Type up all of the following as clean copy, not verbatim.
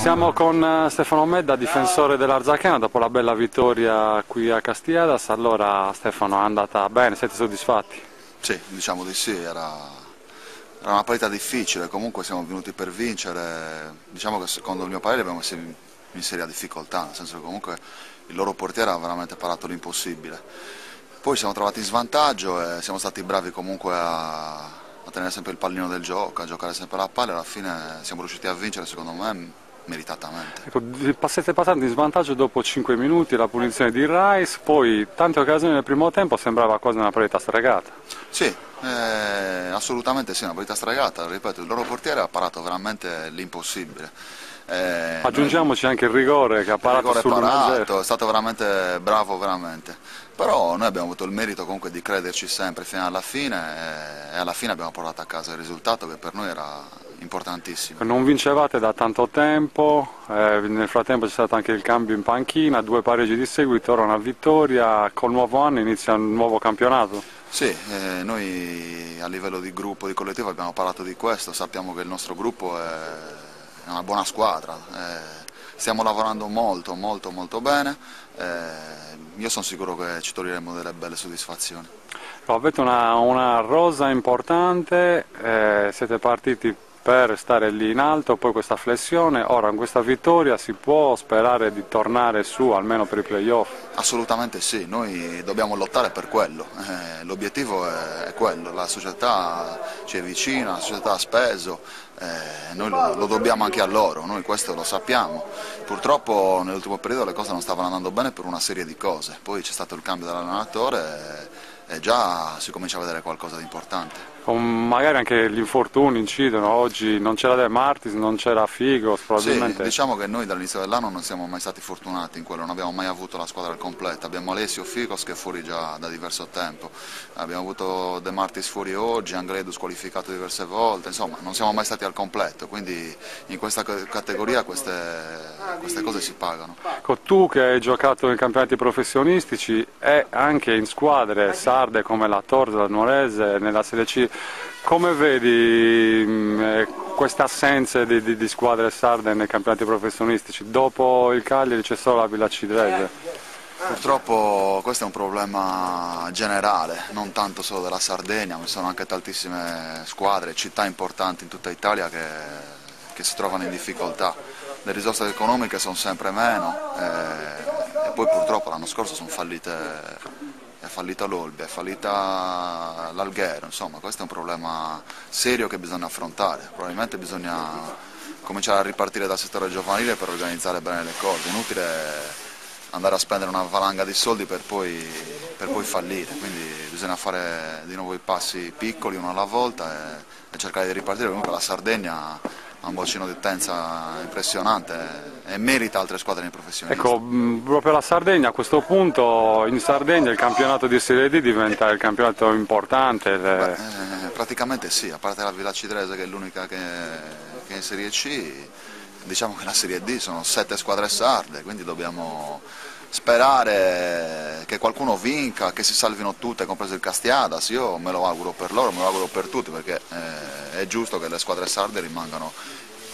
Siamo con Stefano Medda, difensore dell'Arzachena, dopo la bella vittoria qui a Castiadas. Allora Stefano, è andata bene, siete soddisfatti? Sì, diciamo di sì, era una partita difficile, comunque siamo venuti per vincere, diciamo che secondo il mio parere abbiamo messo in seria difficoltà, nel senso che comunque il loro portiere ha veramente parato l'impossibile. Poi siamo trovati in svantaggio e siamo stati bravi comunque a tenere sempre il pallino del gioco, a giocare sempre la palla e alla fine siamo riusciti a vincere secondo me meritatamente. Ecco, siete passati in svantaggio dopo 5 minuti, la punizione di Rice, poi tante occasioni nel primo tempo, sembrava quasi una partita stregata. Sì, assolutamente sì, una partita stregata, ripeto, il loro portiere ha parato veramente l'impossibile. Aggiungiamoci anche il rigore che ha parato rigore sull'1-0. è stato veramente bravo, veramente. Però noi abbiamo avuto il merito comunque di crederci sempre fino alla fine e alla fine abbiamo portato a casa il risultato che per noi era importantissimo. Non vincevate da tanto tempo, nel frattempo c'è stato anche il cambio in panchina, 2 pareggi di seguito, ora una vittoria, col nuovo anno inizia un nuovo campionato. Sì, noi a livello di gruppo, di collettivo abbiamo parlato di questo, sappiamo che il nostro gruppo è una buona squadra, stiamo lavorando molto bene, io sono sicuro che ci toglieremo delle belle soddisfazioni. Avete una rosa importante, siete partiti per stare lì in alto, poi questa flessione, ora con questa vittoria si può sperare di tornare su almeno per i playoff? Assolutamente sì, noi dobbiamo lottare per quello, l'obiettivo è quello, la società ci è vicina, la società ha speso, noi lo dobbiamo anche a loro, noi questo lo sappiamo. Purtroppo nell'ultimo periodo le cose non stavano andando bene per una serie di cose, poi c'è stato il cambio dell'allenatore e già si comincia a vedere qualcosa di importante. Magari anche gli infortuni incidono, oggi non c'era De Martis, non c'era Figo, probabilmente. Sì, diciamo che noi dall'inizio dell'anno non siamo mai stati fortunati in quello, non abbiamo mai avuto la squadra al completo, abbiamo Alessio Figos che è fuori già da diverso tempo, abbiamo avuto De Martis fuori oggi, Angledus qualificato diverse volte, insomma non siamo mai stati al completo, quindi in questa categoria queste cose si pagano. Ecco, tu che hai giocato in campionati professionistici e anche in squadre sarde come la Torre, la Nuorese, nella Serie C, come vedi queste assenze di squadre sarde nei campionati professionistici? Dopo il Cagliari c'è solo la Villa Cidrese. Purtroppo questo è un problema generale, non tanto solo della Sardegna, ma ci sono anche tantissime squadre, città importanti in tutta Italia che si trovano in difficoltà. Le risorse economiche sono sempre meno e poi purtroppo l'anno scorso sono è fallita l'Olbia, è fallita l'Alghero, insomma questo è un problema serio che bisogna affrontare, probabilmente bisogna cominciare a ripartire dal settore giovanile per organizzare bene le cose, inutile andare a spendere una valanga di soldi per poi fallire, quindi bisogna fare di nuovo i passi piccoli uno alla volta e cercare di ripartire. Comunque la Sardegna ha un bacino di utenza impressionante e merita altre squadre nei professionisti. Ecco, proprio la Sardegna, a questo punto in Sardegna il campionato di Serie D diventa il campionato importante. Praticamente sì, a parte la Villa Cidrese che è l'unica che è in Serie C, diciamo che la Serie D sono 7 squadre sarde, quindi dobbiamo sperare che qualcuno vinca, che si salvino tutte, compreso il Castiadas. Io me lo auguro per loro, me lo auguro per tutti, perché è giusto che le squadre sarde rimangano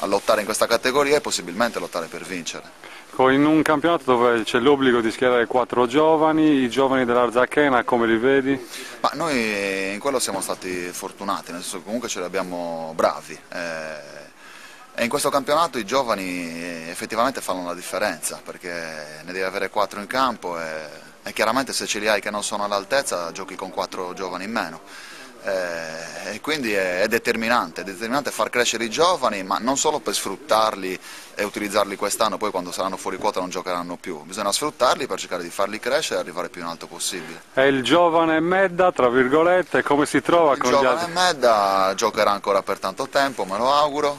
a lottare in questa categoria e possibilmente lottare per vincere. In un campionato dove c'è l'obbligo di schierare 4 giovani, i giovani dell'Arzachena come li vedi? Ma noi in quello siamo stati fortunati, nel senso che comunque ce li abbiamo bravi. E in questo campionato i giovani effettivamente fanno la differenza, perché ne devi avere 4 in campo e chiaramente se ce li hai che non sono all'altezza giochi con 4 giovani in meno. E quindi è determinante far crescere i giovani, ma non solo per sfruttarli e utilizzarli quest'anno, poi quando saranno fuori quota non giocheranno più, bisogna sfruttarli per cercare di farli crescere e arrivare più in alto possibile. E il giovane Medda, tra virgolette, come si trova con gli altri? Il giovane Medda giocherà ancora per tanto tempo, me lo auguro,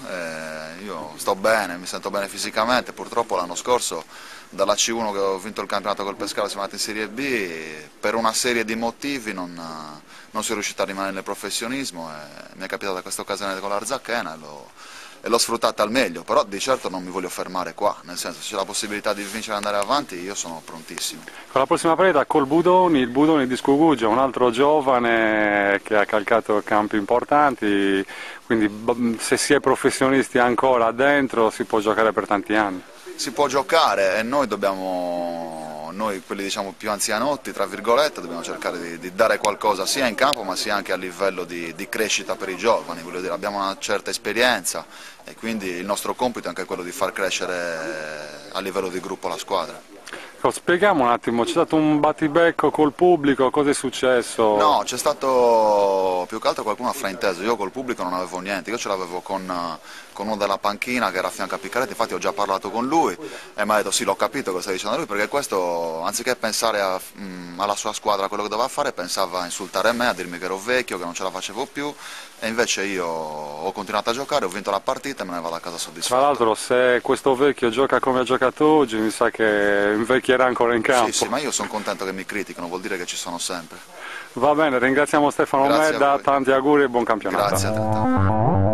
io sto bene, mi sento bene fisicamente, purtroppo l'anno scorso dalla C1 che ho vinto il campionato col Pescara siamo andati in Serie B, per una serie di motivi non sono riuscito a rimanere nel professionismo e mi è capitata questa occasione con l'Arzachena e e l'ho sfruttata al meglio, però di certo non mi voglio fermare qua, nel senso se c'è la possibilità di vincere e andare avanti io sono prontissimo. Con la prossima partita col Budoni, il Budoni di Scuguggia, un altro giovane che ha calcato campi importanti, quindi se si è professionisti ancora dentro si può giocare per tanti anni. Si può giocare e noi quelli diciamo più anzianotti, tra virgolette, dobbiamo cercare di dare qualcosa sia in campo ma sia anche a livello di crescita per i giovani, voglio dire, abbiamo una certa esperienza e quindi il nostro compito è anche quello di far crescere a livello di gruppo la squadra. Spieghiamo un attimo, c'è stato un battibecco col pubblico, cosa è successo? No, c'è stato più che altro qualcuno ha frainteso, io col pubblico non avevo niente, io ce l'avevo con uno della panchina che era a fianco a Piccaretti, infatti ho già parlato con lui e mi ha detto sì, l'ho capito cosa stai dicendo lui, perché questo anziché pensare alla sua squadra, a quello che doveva fare, pensava a insultare me, a dirmi che ero vecchio, che non ce la facevo più e invece io ho continuato a giocare, ho vinto la partita e me ne vado a casa soddisfatto. Tra l'altro se questo vecchio gioca come ha giocato oggi mi sa che invecchierà ancora in campo. Sì, ma io sono contento che mi criticano, vuol dire che ci sono sempre. Va bene, ringraziamo Stefano Medda, tanti auguri e buon campionato. Grazie a te.